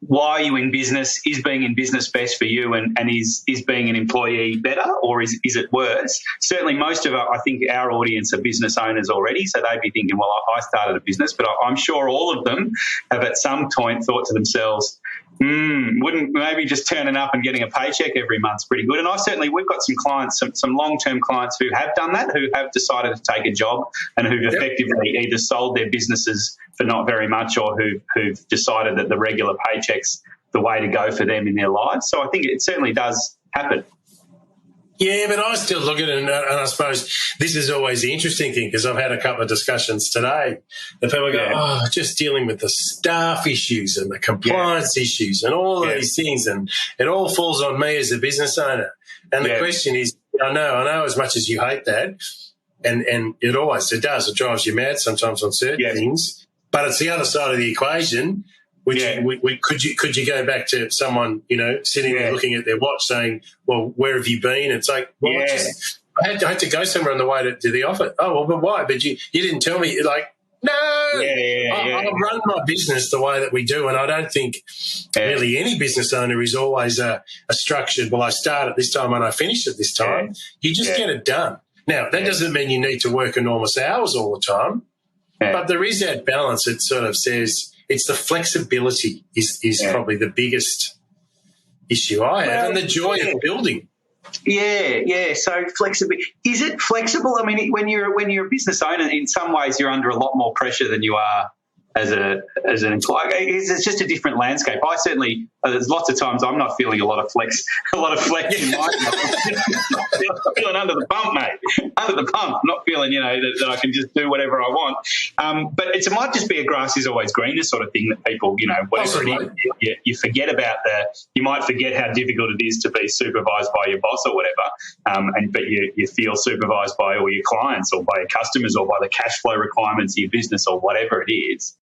why are you in business? Is being in business best for you, and is being an employee better, or is it worse? Certainly most of I think our audience are business owners already, so they'd be thinking, well, I started a business, but I'm sure all of them have at some point thought to themselves, wouldn't maybe just turning up and getting a paycheck every month's pretty good. And we've got some clients, some long-term clients who have done that, who have decided to take a job and who've effectively either sold their businesses for not very much, or who've decided that the regular paycheck's the way to go for them in their lives. So I think it certainly does happen. Yeah, but I still look at it, and I suppose this is always the interesting thing, because I've had a couple of discussions today that people go, just dealing with the staff issues and the compliance issues and all of these things, and it all falls on me as a business owner. And the question is, I know as much as you hate that, and it does, it drives you mad sometimes on certain things, but it's the other side of the equation. Which could you go back to someone, sitting there looking at their watch saying, well, where have you been? It's like, well, I had to go somewhere on the way to the office. Oh, well, but why? But you didn't tell me. You're like, no, I run my business the way that we do, and I don't think really any business owner is always a structured, well, I start at this time and I finish at this time. You just get it done. Now, that doesn't mean you need to work enormous hours all the time, but there is that balance. It sort of says, it's the flexibility is probably the biggest issue I have, and the joy of building. So flexibility. Is it flexible? I mean, when you're a business owner, in some ways you're under a lot more pressure than you are as an employee. It's just a different landscape. I certainly, there's lots of times I'm not feeling a lot of flex in my life. Feeling under the pump, mate. Under the pump. Not feeling, that I can just do whatever I want. But it might just be a grass is always greener sort of thing that people, whatever it is, you forget about you might forget how difficult it is to be supervised by your boss or whatever. But you feel supervised by all your clients or by your customers or by the cash flow requirements of your business or whatever it is.